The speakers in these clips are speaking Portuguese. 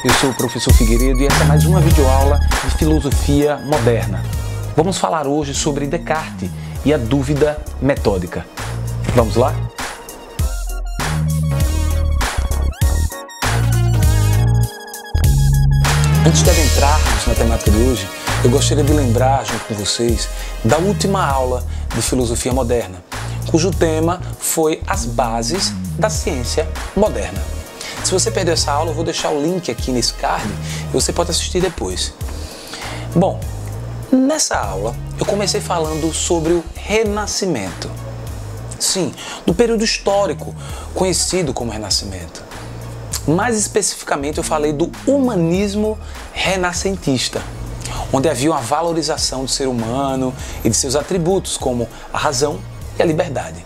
eu sou o professor Figueiredo e essa é mais uma videoaula de filosofia moderna. Vamos falar hoje sobre Descartes e a dúvida metódica. Vamos lá? Antes de adentrarmos na temática de hoje, eu gostaria de lembrar, junto com vocês, da última aula de filosofia moderna, cujo tema foi as bases da ciência moderna. Se você perdeu essa aula, eu vou deixar o link aqui nesse card e você pode assistir depois. Bom, nessa aula eu comecei falando sobre o Renascimento. Sim, do período histórico conhecido como Renascimento. Mais especificamente eu falei do humanismo renascentista, onde havia uma valorização do ser humano e de seus atributos como a razão e a liberdade.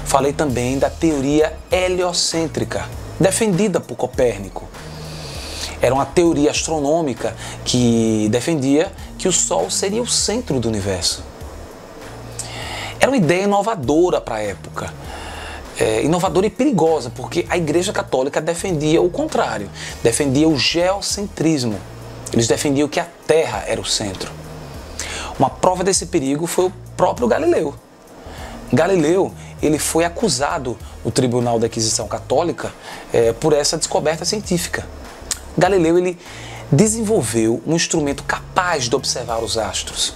Falei também da teoria heliocêntrica, defendida por Copérnico. Era uma teoria astronômica que defendia que o Sol seria o centro do universo. Era uma ideia inovadora para a época, inovadora e perigosa, porque a Igreja Católica defendia o contrário, defendia o geocentrismo. Eles defendiam que a Terra era o centro. Uma prova desse perigo foi o próprio Galileu. Galileu, ele foi acusado no Tribunal da Inquisição Católica por essa descoberta científica. Galileu, ele desenvolveu um instrumento capaz de observar os astros,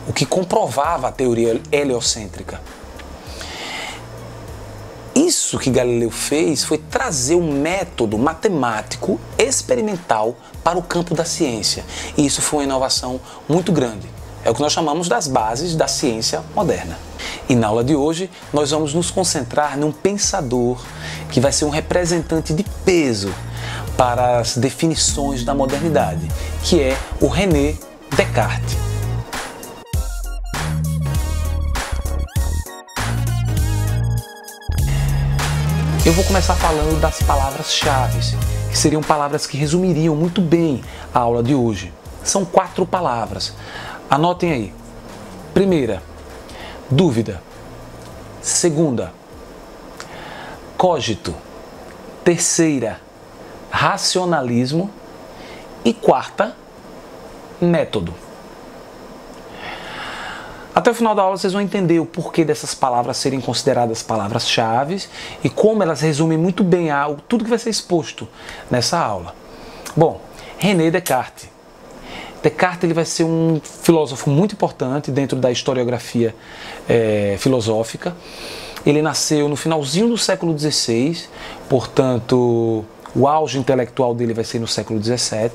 o que comprovava a teoria heliocêntrica. Isso que Galileu fez foi trazer um método matemático experimental para o campo da ciência. E isso foi uma inovação muito grande. É o que nós chamamos das bases da ciência moderna. E na aula de hoje nós vamos nos concentrar num pensador que vai ser um representante de peso para as definições da modernidade, que é o René Descartes. Eu vou começar falando das palavras-chave, que seriam palavras que resumiriam muito bem a aula de hoje. São 4 palavras. Anotem aí. Primeira, dúvida. Segunda, cogito. Terceira, racionalismo. E quarta, método. Até o final da aula vocês vão entender o porquê dessas palavras serem consideradas palavras-chave e como elas resumem muito bem tudo que vai ser exposto nessa aula. Bom, René Descartes. Descartes ele vai ser um filósofo muito importante dentro da historiografia filosófica. Ele nasceu no finalzinho do século XVI, portanto, o auge intelectual dele vai ser no século XVII.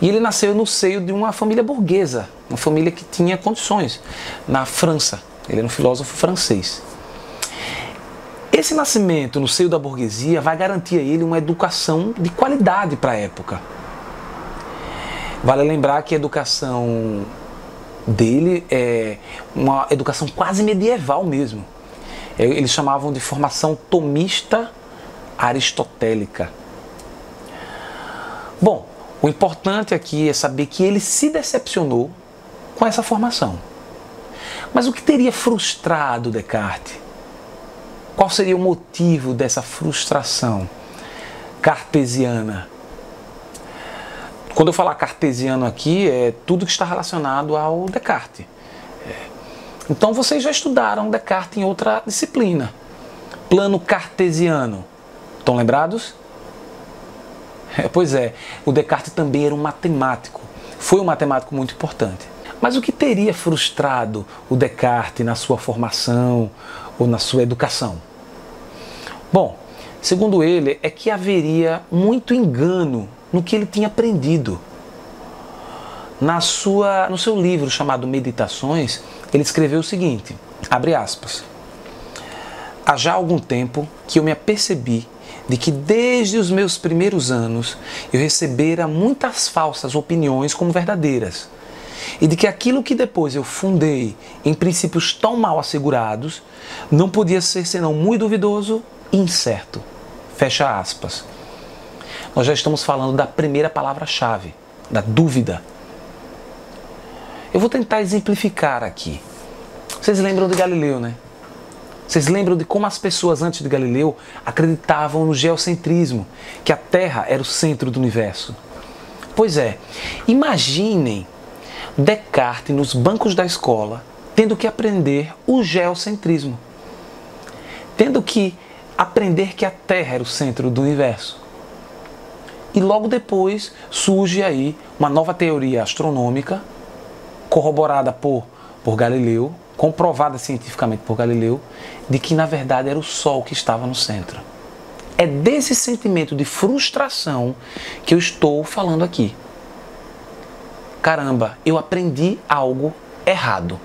E ele nasceu no seio de uma família burguesa, uma família que tinha condições, na França. Ele era um filósofo francês. Esse nascimento no seio da burguesia vai garantir a ele uma educação de qualidade para a época. Vale lembrar que a educação dele é uma educação quase medieval mesmo. Eles chamavam de formação tomista aristotélica. Bom, o importante aqui é saber que ele se decepcionou com essa formação. Mas o que teria frustrado Descartes? Qual seria o motivo dessa frustração cartesiana? Quando eu falar cartesiano aqui, é tudo que está relacionado ao Descartes. Então vocês já estudaram Descartes em outra disciplina. Plano cartesiano. Estão lembrados? Pois é, o Descartes também era um matemático. Foi um matemático muito importante. Mas o que teria frustrado o Descartes na sua formação ou na sua educação? Bom, segundo ele, é que haveria muito engano no que ele tinha aprendido. No seu livro chamado Meditações, ele escreveu o seguinte, abre aspas, há já algum tempo que eu me apercebi de que desde os meus primeiros anos eu recebera muitas falsas opiniões como verdadeiras, e de que aquilo que depois eu fundei em princípios tão mal assegurados não podia ser senão muito duvidoso e incerto. Fecha aspas. Nós já estamos falando da primeira palavra-chave, da dúvida. Eu vou tentar exemplificar aqui. Vocês lembram de Galileu, né? Vocês lembram de como as pessoas antes de Galileu acreditavam no geocentrismo, que a Terra era o centro do universo? Pois é, imaginem Descartes nos bancos da escola tendo que aprender o geocentrismo, tendo que aprender que a Terra era o centro do universo. E logo depois surge aí uma nova teoria astronômica, corroborada por Galileu, comprovada cientificamente por Galileu, de que na verdade era o Sol que estava no centro. É desse sentimento de frustração que eu estou falando aqui. Caramba, eu aprendi algo errado.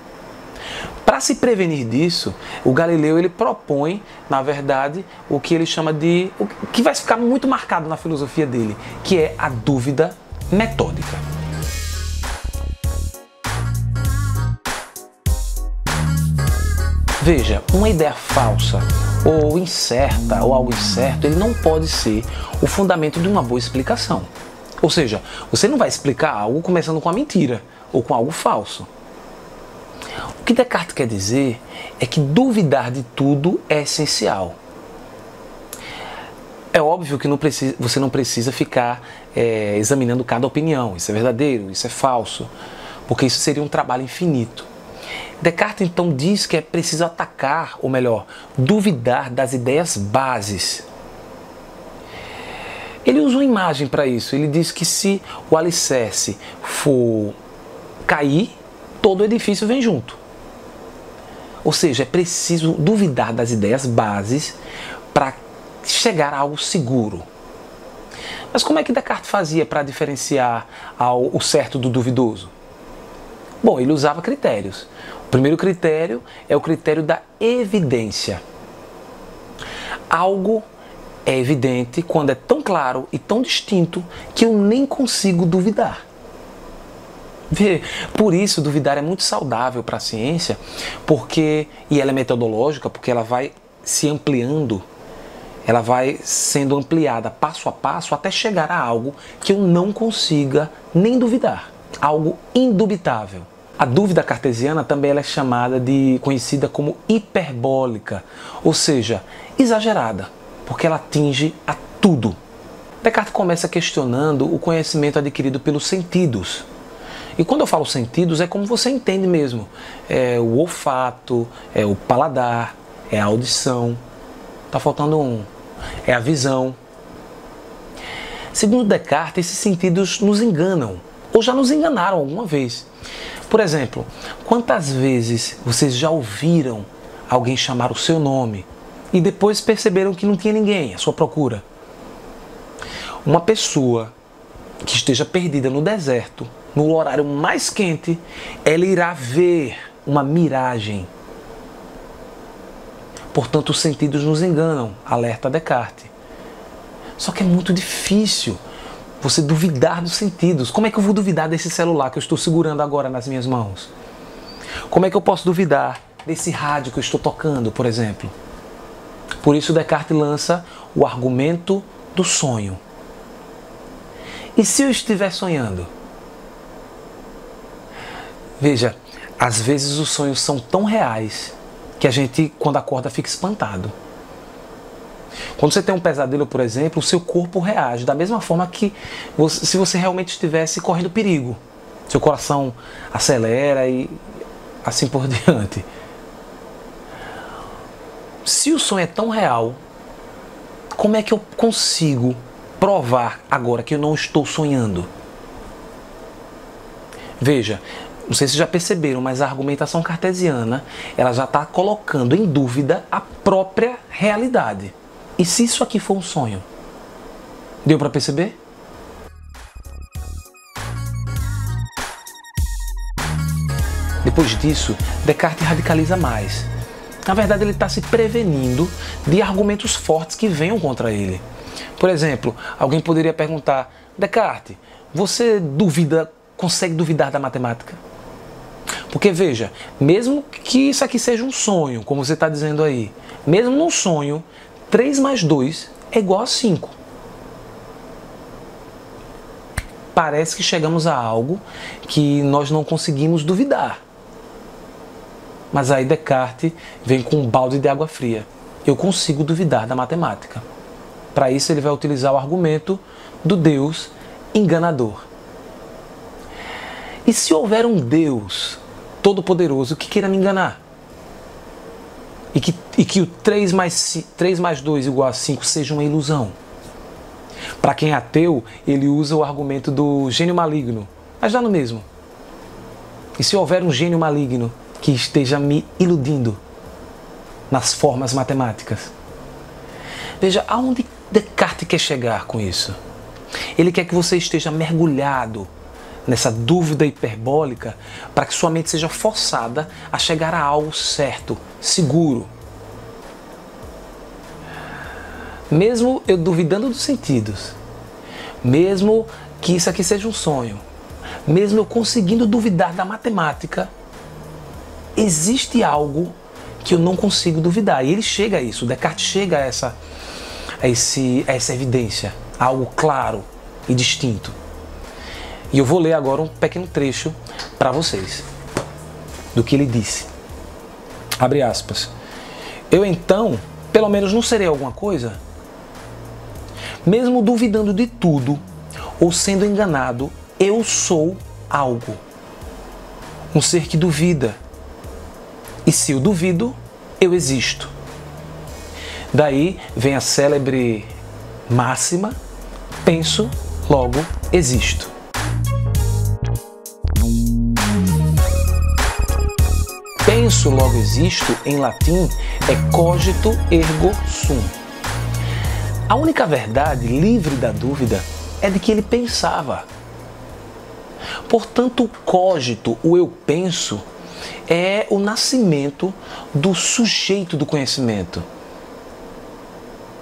Para se prevenir disso, o Galileu ele propõe, na verdade, o que ele chama de... o que vai ficar muito marcado na filosofia dele, que é a dúvida metódica. Veja, uma ideia falsa, ou incerta, ou algo incerto, ele não pode ser o fundamento de uma boa explicação. Ou seja, você não vai explicar algo começando com a mentira, ou com algo falso. O que Descartes quer dizer é que duvidar de tudo é essencial. É óbvio que você não precisa ficar examinando cada opinião, isso é verdadeiro, isso é falso, porque isso seria um trabalho infinito. Descartes então diz que é preciso atacar, ou melhor, duvidar das ideias bases. Ele usa uma imagem para isso, ele diz que se o alicerce for cair, todo o edifício vem junto. Ou seja, é preciso duvidar das ideias bases para chegar a algo seguro. Mas como é que Descartes fazia para diferenciar o certo do duvidoso? Bom, ele usava critérios. O primeiro critério é o critério da evidência. Algo é evidente quando é tão claro e tão distinto que eu nem consigo duvidar. Por isso, duvidar é muito saudável para a ciência, e ela é metodológica, porque ela vai se ampliando, ela vai sendo ampliada passo a passo até chegar a algo que eu não consiga nem duvidar, algo indubitável. A dúvida cartesiana também ela é conhecida como hiperbólica, ou seja, exagerada, porque ela atinge a tudo. Descartes começa questionando o conhecimento adquirido pelos sentidos. E quando eu falo sentidos, é como você entende mesmo. É o olfato, é o paladar, é a audição. Tá faltando um. É a visão. Segundo Descartes, esses sentidos nos enganam, ou já nos enganaram alguma vez. Por exemplo, quantas vezes vocês já ouviram alguém chamar o seu nome e depois perceberam que não tinha ninguém à sua procura? Uma pessoa que esteja perdida no deserto, no horário mais quente, ela irá ver uma miragem. Portanto, os sentidos nos enganam, alerta Descartes. Só que é muito difícil você duvidar dos sentidos. Como é que eu vou duvidar desse celular que eu estou segurando agora nas minhas mãos? Como é que eu posso duvidar desse rádio que eu estou tocando, por exemplo? Por isso Descartes lança o argumento do sonho. E se eu estiver sonhando? Veja, às vezes os sonhos são tão reais que a gente, quando acorda, fica espantado. Quando você tem um pesadelo, por exemplo, o seu corpo reage da mesma forma que se você realmente estivesse correndo perigo. Seu coração acelera e assim por diante. Se o sonho é tão real, como é que eu consigo provar agora que eu não estou sonhando? Veja, não sei se já perceberam, mas a argumentação cartesiana ela já está colocando em dúvida a própria realidade. E se isso aqui for um sonho? Deu para perceber? Depois disso, Descartes radicaliza mais. Na verdade, ele está se prevenindo de argumentos fortes que venham contra ele. Por exemplo, alguém poderia perguntar: Descartes, você consegue duvidar da matemática? Porque veja, mesmo que isso aqui seja um sonho, como você está dizendo aí, mesmo num sonho, 3 mais 2 é igual a 5. Parece que chegamos a algo que nós não conseguimos duvidar. Mas aí Descartes vem com um balde de água fria. Eu consigo duvidar da matemática. Para isso ele vai utilizar o argumento do Deus enganador. E se houver um Deus todo-poderoso que queira me enganar? E que o 3 mais 2 igual a 5 seja uma ilusão? Para quem é ateu, ele usa o argumento do gênio maligno. Mas dá no mesmo. E se houver um gênio maligno que esteja me iludindo nas formas matemáticas? Veja, aonde Descartes quer chegar com isso? Ele quer que você esteja mergulhado nessa dúvida hiperbólica para que sua mente seja forçada a chegar a algo certo, seguro. Mesmo eu duvidando dos sentidos, mesmo que isso aqui seja um sonho, mesmo eu conseguindo duvidar da matemática, existe algo que eu não consigo duvidar. E ele chega a isso, Descartes chega a essa evidência, a algo claro e distinto. E eu vou ler agora um pequeno trecho para vocês do que ele disse. Abre aspas. Eu então, pelo menos, não serei alguma coisa? Mesmo duvidando de tudo ou sendo enganado, eu sou algo. Um ser que duvida. E se eu duvido, eu existo. Daí vem a célebre máxima: penso, logo existo. Penso, logo existo, em latim, é cogito ergo sum. A única verdade, livre da dúvida, é de que ele pensava. Portanto, o cogito, o eu penso, é o nascimento do sujeito do conhecimento.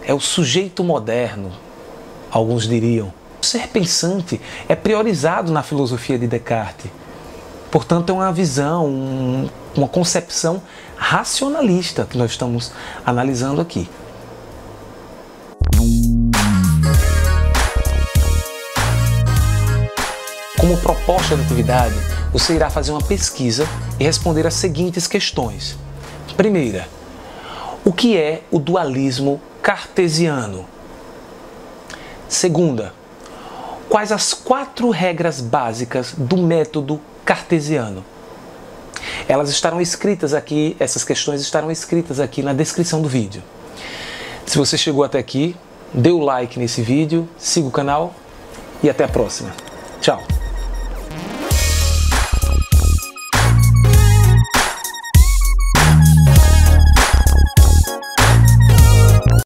É o sujeito moderno, alguns diriam. O ser pensante é priorizado na filosofia de Descartes. Portanto, é uma visão, uma concepção racionalista que nós estamos analisando aqui. Como proposta de atividade, você irá fazer uma pesquisa e responder as seguintes questões. Primeira, o que é o dualismo cartesiano? Segunda, quais as 4 regras básicas do método cartesiano? Elas estarão escritas aqui, essas questões estarão escritas aqui na descrição do vídeo. Se você chegou até aqui, dê o like nesse vídeo, siga o canal e até a próxima. Tchau!